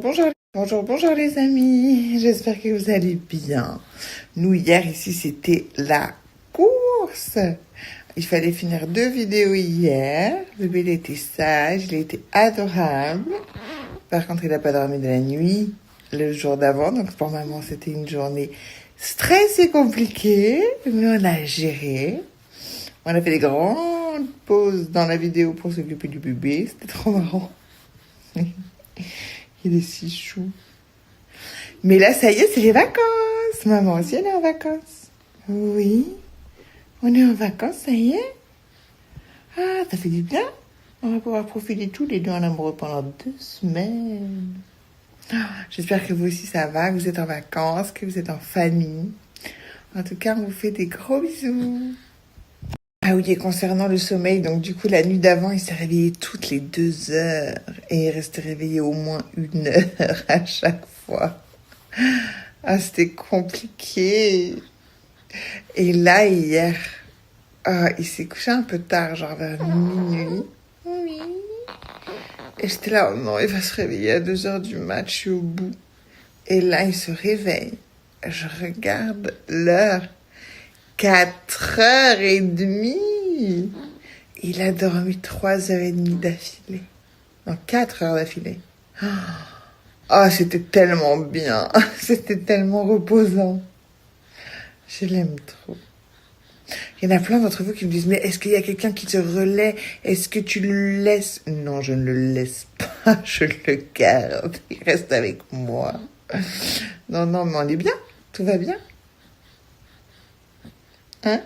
Bonjour les amis, j'espère que vous allez bien. Nous hier ici c'était la course. Il fallait finir 2 vidéos hier. Le bébé il était sage, il était adorable. Par contre il n'a pas dormi de la nuit le jour d'avant, donc pour maman c'était une journée stress et compliquée. Mais on a géré. On a fait des grandes pauses dans la vidéo pour s'occuper du bébé, c'était trop marrant. Il est si chou. Mais là, ça y est, c'est les vacances. Maman aussi, elle est en vacances. Oui, on est en vacances, ça y est. Ah, ça fait du bien. On va pouvoir profiter tous les deux en amoureux pendant 2 semaines. Ah, j'espère que vous aussi, ça va, que vous êtes en vacances, que vous êtes en famille. En tout cas, on vous fait des gros bisous. Ah oui, et concernant le sommeil, donc du coup, la nuit d'avant, il s'est réveillé toutes les 2 heures. Et il restait réveillé au moins 1 heure à chaque fois. Ah, c'était compliqué. Et là, hier, il s'est couché un peu tard, genre vers minuit. Oui. Et j'étais là, oh non, il va se réveiller à 2 heures du mat, je suis au bout. Et là, il se réveille. Je regarde l'heure. 4h30. Il a dormi 3h30 d'affilée. Non, 4 heures d'affilée. Ah, c'était tellement bien. C'était tellement reposant. Je l'aime trop. Il y en a plein d'entre vous qui me disent, mais est-ce qu'il y a quelqu'un qui te relaie? Est-ce que tu le laisses? Non, je ne le laisse pas. Je le garde. Il reste avec moi. Non, mais on est bien. Tout va bien. Hein?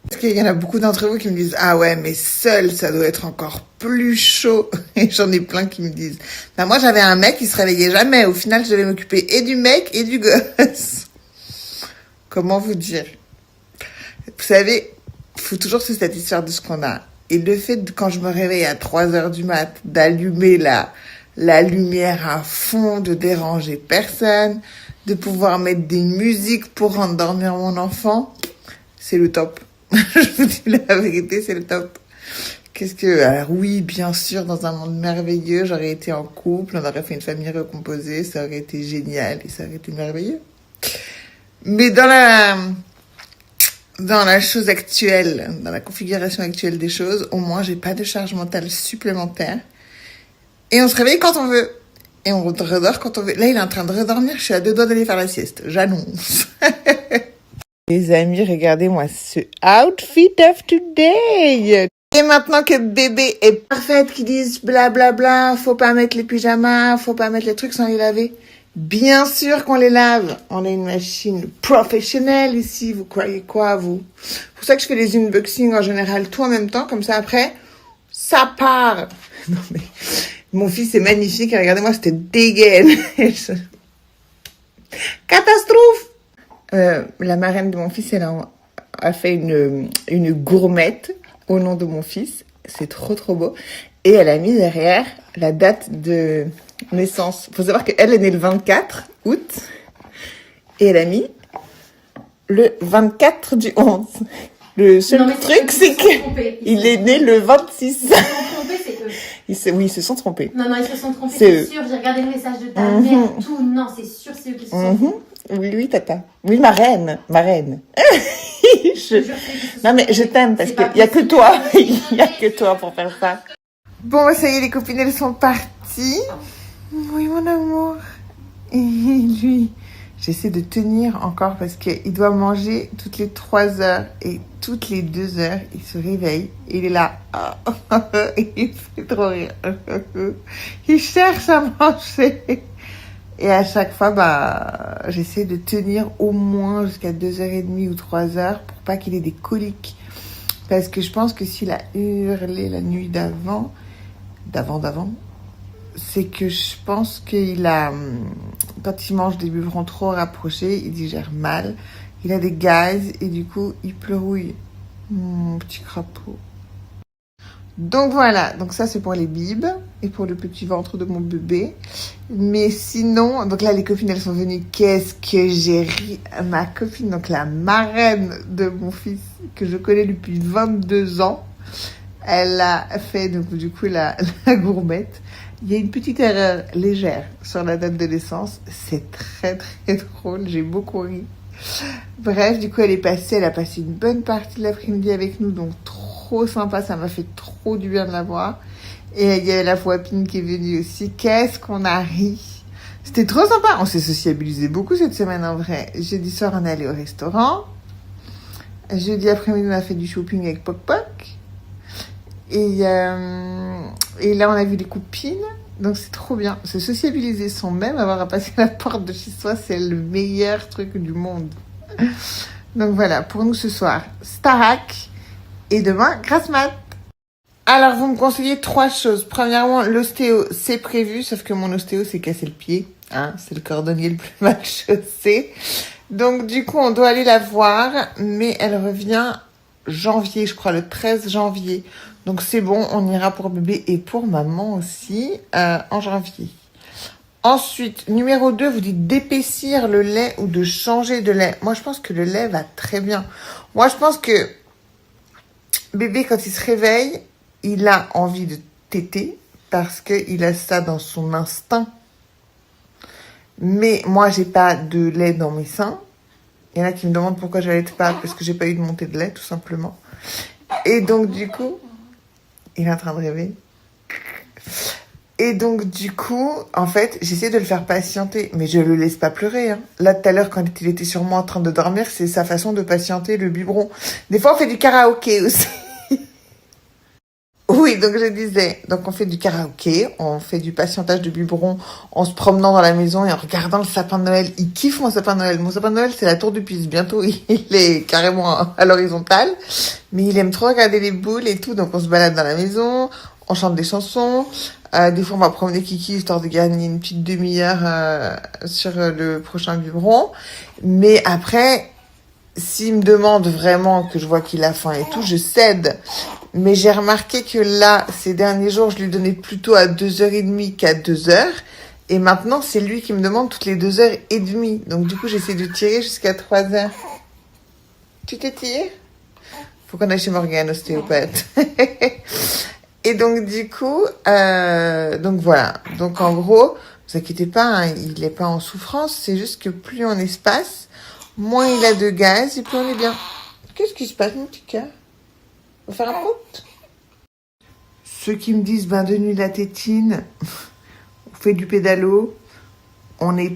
Parce qu'il y en a beaucoup d'entre vous qui me disent, ah ouais, mais seul, ça doit être encore plus chaud. Et j'en ai plein qui me disent, bah moi j'avais un mec qui se réveillait jamais. Au final, je devais m'occuper et du mec et du gosse. Comment vous dire? Vous savez, faut toujours se satisfaire de ce qu'on a. Et le fait de, quand je me réveille à 3h du mat, d'allumer la lumière à fond, de déranger personne, de pouvoir mettre des musiques pour endormir mon enfant, c'est le top. Je vous dis la vérité, c'est le top. Alors oui, bien sûr, dans un monde merveilleux, j'aurais été en couple, on aurait fait une famille recomposée, ça aurait été génial et ça aurait été merveilleux. Mais dans la chose actuelle, dans la configuration actuelle des choses, au moins j'ai pas de charge mentale supplémentaire. Et on se réveille quand on veut. Et on redort quand on veut. Là, il est en train de redormir, je suis à 2 doigts d'aller faire la sieste. J'annonce. Les amis, regardez-moi ce outfit of today. Et maintenant que bébé est parfaite, qu'ils disent blablabla, faut pas mettre les pyjamas, faut pas mettre les trucs sans les laver. Bien sûr qu'on les lave. On a une machine professionnelle ici. Vous croyez quoi, vous? C'est pour ça que je fais les unboxings en général tout en même temps. Comme ça, après, ça part. Non, mais mon fils est magnifique. Regardez-moi, c'était dégaine. Catastrophe. La marraine de mon fils, elle a fait une gourmette au nom de mon fils. C'est trop beau. Et elle a mis derrière la date de naissance. Faut savoir qu'elle est née le 24 août. Et elle a mis le 24 du 11. Le seul truc, c'est qu'il est né le 26. Ils se sont trompés, c'est eux. Oui, ils se sont trompés. Non, ils se sont trompés, c'est sûr. J'ai regardé le message de ta mère, tout. Non, c'est sûr, c'est eux qui se sont trompés. Oui, tata. Oui, ma reine. Non, mais je t'aime parce qu'il n'y a que toi. Il n'y a que toi pour faire ça. Bon, ça y est, les copines, elles sont parties. Oui, mon amour. Et lui, j'essaie de tenir encore parce qu'il doit manger toutes les 3 heures et toutes les 2 heures, il se réveille et il est là. Il fait trop rire. Il cherche à manger. Et à chaque fois, j'essaie de tenir au moins jusqu'à 2h30 ou 3 heures pour pas qu'il ait des coliques. Parce que je pense que s'il a hurlé la nuit d'avant, c'est que je pense qu'il a, quand il mange des biberons trop rapprochés, il digère mal, il a des gaz et du coup, il pleurouille. Mon petit crapaud. Donc voilà, donc ça c'est pour les bibes et pour le petit ventre de mon bébé. Mais sinon, donc là les copines elles sont venues, qu'est-ce que j'ai ri. Ma copine, donc la marraine de mon fils que je connais depuis 22 ans, elle a fait donc du coup la gourmette. Il y a une petite erreur légère sur la date de naissance. C'est très très drôle, j'ai beaucoup ri. Bref, du coup, elle a passé une bonne partie de l'après-midi avec nous, donc trop sympa, ça m'a fait trop du bien de la voir. Et il y a la voipine qui est venue aussi. Qu'est-ce qu'on a ri! C'était trop sympa. On s'est sociabilisé beaucoup cette semaine en vrai. Jeudi soir, on est allé au restaurant. Jeudi après-midi, on a fait du shopping avec Poc Poc. Et là, on a vu les copines. Donc, c'est trop bien. Se sociabiliser sans même avoir à passer la porte de chez soi, c'est le meilleur truc du monde. Donc, voilà. Pour nous, ce soir, Starac. Et demain, grasse mat. Alors, vous me conseillez 3 choses. Premièrement, l'ostéo, c'est prévu. Sauf que mon ostéo s'est cassé le pied. Hein, c'est le cordonnier le plus mal chaussé. Donc, du coup, on doit aller la voir. Mais elle revient janvier, je crois, le 13 janvier. Donc, c'est bon, on ira pour bébé et pour maman aussi en janvier. Ensuite, numéro 2, vous dites d'épaissir le lait ou de changer de lait. Moi, je pense que le lait va très bien. Moi, je pense que bébé, quand il se réveille, il a envie de téter parce qu'il a ça dans son instinct. Mais moi, j'ai pas de lait dans mes seins. Il y en a qui me demandent pourquoi je n'allaite pas, parce que j'ai pas eu de montée de lait, tout simplement. Et donc, du coup, il est en train de rêver. Et donc, du coup, en fait, j'essaie de le faire patienter, mais je le laisse pas pleurer. Hein. Là, tout à l'heure, quand il était sur moi en train de dormir, c'est sa façon de patienter le biberon. Des fois, on fait du karaoké aussi. Oui, donc je disais, donc on fait du karaoké, on fait du patientage de biberon en se promenant dans la maison et en regardant le sapin de Noël. Il kiffe mon sapin de Noël. Mon sapin de Noël, c'est la tour du Pise. Bientôt, il est carrément à l'horizontale. Mais il aime trop regarder les boules et tout, donc on se balade dans la maison, on chante des chansons. Des fois, on va promener Kiki histoire de gagner une petite demi-heure sur le prochain biberon. Mais après, s'il me demande vraiment que je vois qu'il a faim et tout, je cède. Mais j'ai remarqué que là, ces derniers jours, je lui donnais plutôt à 2h30 qu'à 2h. Et maintenant, c'est lui qui me demande toutes les 2h30. Donc du coup, j'essaie de tirer jusqu'à 3h. Tu t'étires? Faut qu'on aille chez Morgane, ostéopathe. Et donc du coup, donc voilà. Donc en gros, vous inquiétez pas, hein, il n'est pas en souffrance. C'est juste que plus on espace, moins il a de gaz et plus on est bien. Qu'est-ce qui se passe, mon petit cœur? On va faire un pote. Ceux qui me disent, de nuit la tétine, on fait du pédalo, on n'est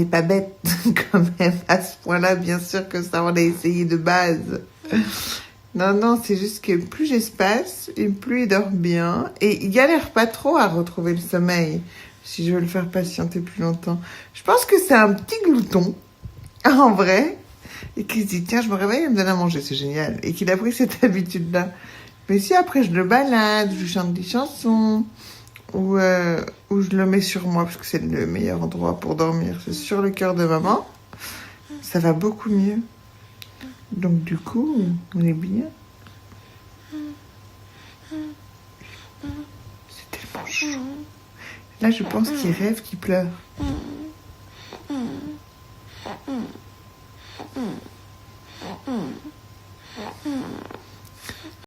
pas bête quand même à ce point-là, bien sûr que ça, on a essayé de base. Non, c'est juste que plus j'espace, et plus il dort bien, et il galère pas trop à retrouver le sommeil, si je veux le faire patienter plus longtemps. Je pense que c'est un petit glouton, en vrai, et qui se dit, tiens, je me réveille, il me donne à manger, c'est génial. Et qu'il a pris cette habitude-là. Mais si après je le balade, je lui chante des chansons, ou je le mets sur moi, parce que c'est le meilleur endroit pour dormir, c'est sur le cœur de maman, ça va beaucoup mieux. Donc du coup, on est bien. C'est tellement chaud. Là, je pense qu'il rêve, qu'il pleure.